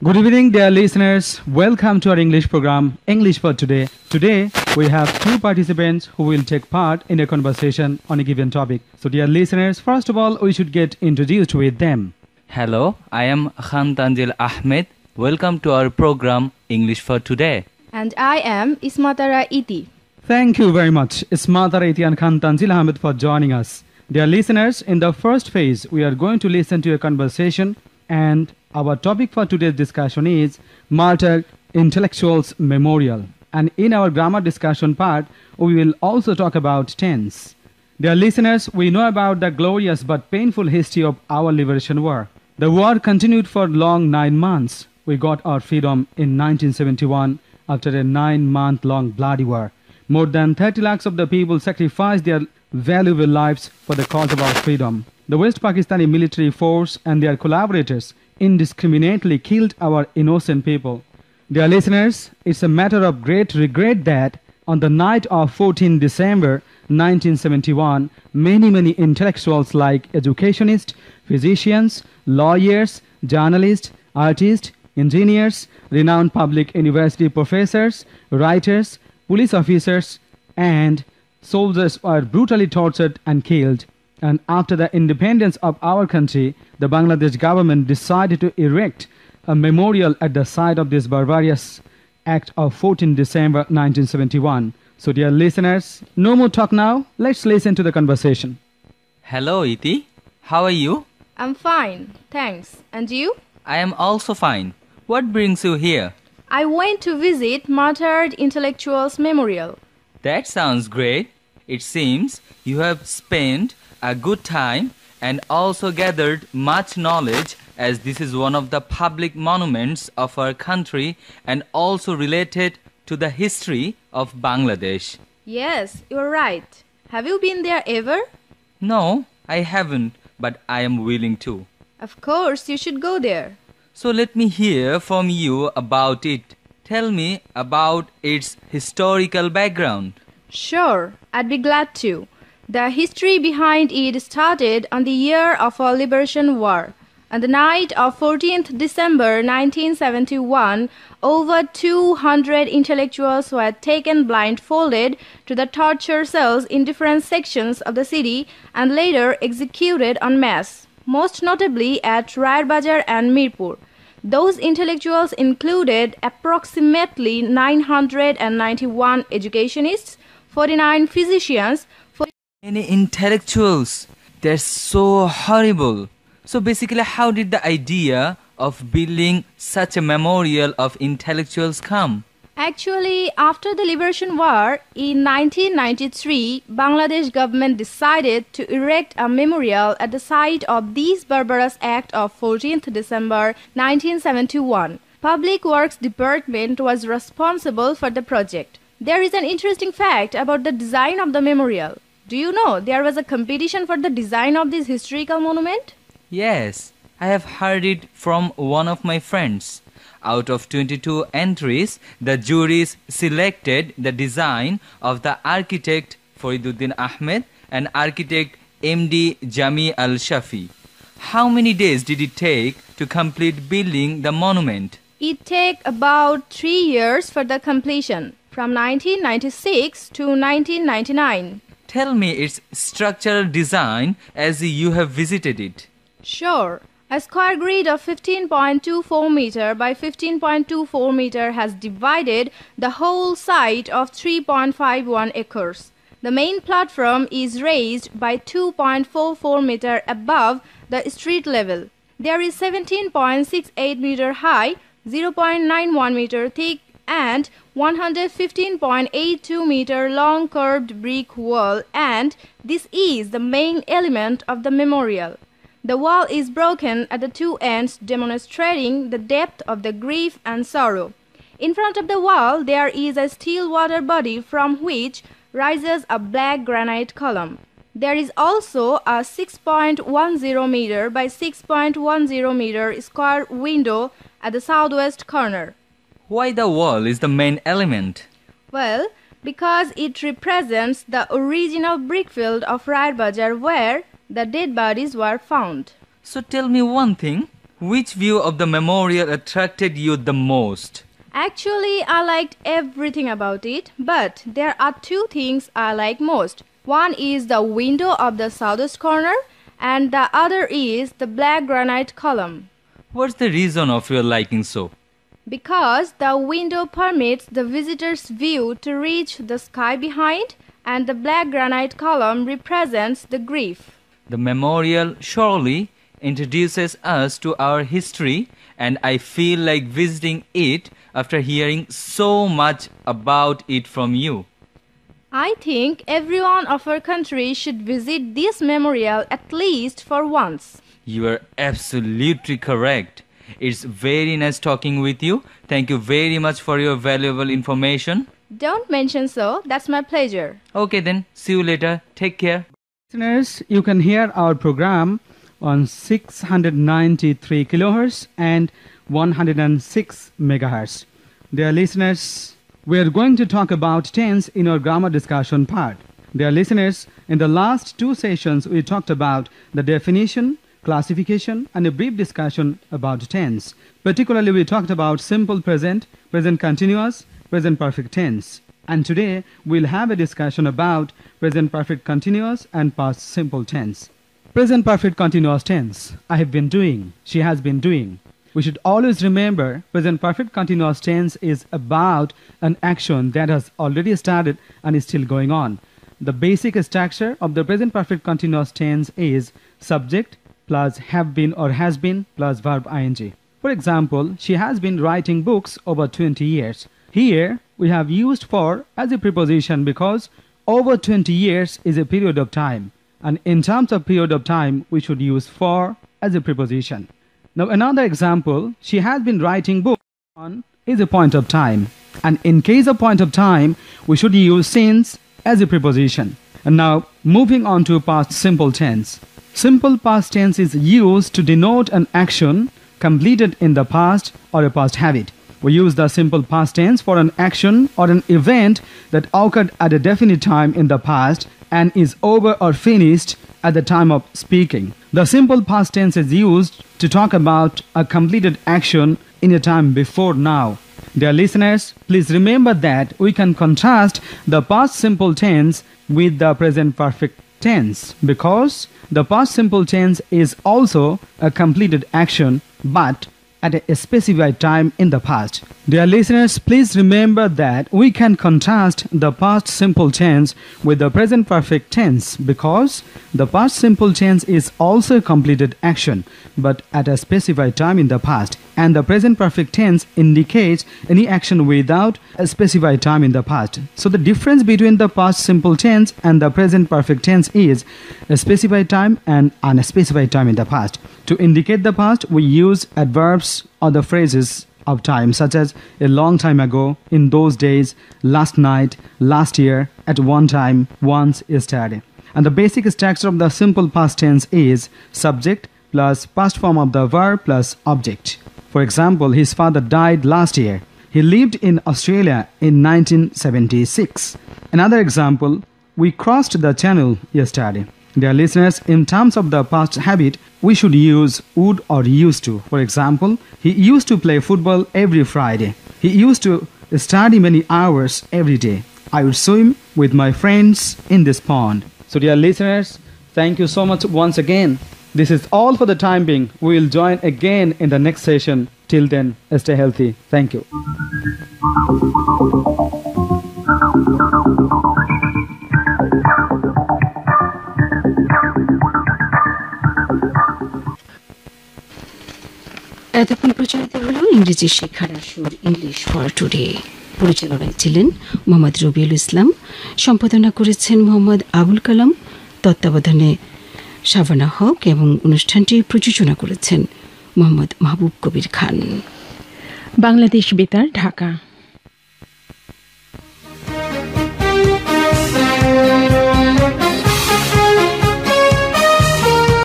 Good evening, dear listeners. Welcome to our English program, English for Today. Today, we have two participants who will take part in a conversation on a given topic. So, dear listeners, first of all, we should get introduced with them. Hello, I am Untitled Ahmed. Welcome to our program, English for Today. And I am Ismatara Iti. Thank you very much, Ismatara Iti and Khan Tanzil Ahmed, for joining us. Dear listeners, in the first phase, we are going to listen to a conversation, and our topic for today's discussion is Martyred Intellectuals Memorial. And in our grammar discussion part, we will also talk about tense. Dear listeners, we know about the glorious but painful history of our liberation war. The war continued for long 9 months. We got our freedom in 1971 after a 9-month-long bloody war. More than 30 lakhs of the people sacrificed their valuable lives for the cause of our freedom. The West Pakistani military force and their collaborators indiscriminately killed our innocent people. Dear listeners, it's a matter of great regret that on the night of 14 December 1971, many intellectuals like educationists, physicians, lawyers, journalists, artists, engineers, renowned public university professors, writers, police officers, and soldiers were brutally tortured and killed. And after the independence of our country, the Bangladesh government decided to erect a memorial at the site of this barbarous act of 14 December 1971. So, dear listeners, no more talk now. Let's listen to the conversation. Hello, Iti. How are you? I'm fine, thanks. And you? I am also fine. What brings you here? I went to visit Martyred Intellectuals Memorial. That sounds great. It seems you have spent a good time and also gathered much knowledge, as this is one of the public monuments of our country and also related to the history of Bangladesh. Yes, you're right. Have you been there ever? No, I haven't, but I am willing to. Of course, you should go there. So let me hear from you about it. Tell me about its historical background. Sure, I'd be glad to. The history behind it started on the year of our liberation war. On the night of 14th December 1971, over 200 intellectuals were taken blindfolded to the torture cells in different sections of the city and later executed en masse, most notably at Rabiul and Mirpur. Those intellectuals included approximately 991 educationists, 49 physicians, Many intellectuals. That's so horrible. So basically, how did the idea of building such a memorial of intellectuals come? Actually, after the Liberation War in 1993, Bangladesh government decided to erect a memorial at the site of this barbarous act of 14th December 1971. Public Works Department was responsible for the project. There is an interesting fact about the design of the memorial. Do you know there was a competition for the design of this historical monument? Yes, I have heard it from one of my friends. Out of 22 entries, the juries selected the design of the architect Fariduddin Ahmed and architect M.D. Jami al-Shafi. How many days did it take to complete building the monument? It took about 3 years for the completion, from 1996 to 1999. Tell me its structural design as you have visited it. Sure. A square grid of 15.24 meter by 15.24 meter has divided the whole site of 3.51 acres. The main platform is raised by 2.44 meter above the street level. There is 17.68 meter high, 0.91 meter thick and 115.82 meter long curved brick wall, and this is the main element of the memorial. The wall is broken at the two ends, demonstrating the depth of the grief and sorrow. In front of the wall there is a steel water body from which rises a black granite column. There is also a 6.10 meter by 6.10 meter square window at the southwest corner. Why the wall is the main element? Well, because it represents the original brickfield of Rabiul where the dead bodies were found. So tell me one thing. Which view of the memorial attracted you the most? Actually, I liked everything about it, but there are two things I like most. One is the window of the southwest corner, and the other is the black granite column. What's the reason of your liking so? Because the window permits the visitor's view to reach the sky behind, and the black granite column represents the grief. The memorial surely introduces us to our history, and I feel like visiting it after hearing so much about it from you. I think everyone of our country should visit this memorial at least for once. You are absolutely correct. It's very nice talking with you. Thank you very much for your valuable information. Don't mention so. That's my pleasure. Okay then. See you later. Take care. Listeners, you can hear our program on 693 kilohertz and 106 megahertz. Dear listeners, we are going to talk about tense in our grammar discussion part. Dear listeners, in the last two sessions we talked about the definition, classification and a brief discussion about tense. Particularly we talked about simple present, present continuous, present perfect tense. And today we'll have a discussion about present perfect continuous and past simple tense. Present perfect continuous tense. I have been doing. She has been doing. We should always remember present perfect continuous tense is about an action that has already started and is still going on. The basic structure of the present perfect continuous tense is subject plus have been or has been plus verb ing. For example, she has been writing books over 20 years. Here we have used for as a preposition because over 20 years is a period of time. And in terms of period of time, we should use for as a preposition. Now another example, she has been writing books on is a point of time. And in case of point of time, we should use since as a preposition. And now moving on to past simple tense. Simple past tense is used to denote an action completed in the past or a past habit. We use the simple past tense for an action or an event that occurred at a definite time in the past and is over or finished at the time of speaking. The simple past tense is used to talk about a completed action in a time before now. Dear listeners, please remember that we can contrast the past simple tense with the present perfect tense because the past simple tense is also a completed action but at a specified time in the past. Dear listeners, please remember that we can contrast the past simple tense with the present perfect tense because the past simple tense is also a completed action but at a specified time in the past, and the present perfect tense indicates any action without a specified time in the past. So the difference between the past simple tense and the present perfect tense is a specified time and unspecified time in the past. To indicate the past, we use adverbs or the phrases of time such as a long time ago, in those days, last night, last year, at one time, once, yesterday. And the basic structure of the simple past tense is subject plus past form of the verb plus object. For example, his father died last year. He lived in Australia in 1976. Another example, we crossed the channel yesterday. Dear listeners, in terms of the past habit, we should use would or used to. For example, he used to play football every Friday. He used to study many hours every day. I would swim with my friends in this pond. So dear listeners, thank you so much once again. This is all for the time being. We will join again in the next session. Till then, stay healthy. Thank you. এতক্ষণ প্রচারিত হলো ইংরেজি শেখার আসর English for today. পরিচালনায় ছিলেন মোহাম্মদ রবিউল ইসলাম, সম্পাদনা করেছেন মোহাম্মদ আবুল কালাম, তত্ত্বাবধানে শাবানা হক এবং অনুষ্ঠানটি প্রযোজনা করেছেন মোহাম্মদ মাহবুব কবির খান। বাংলাদেশ বেতার, ঢাকা।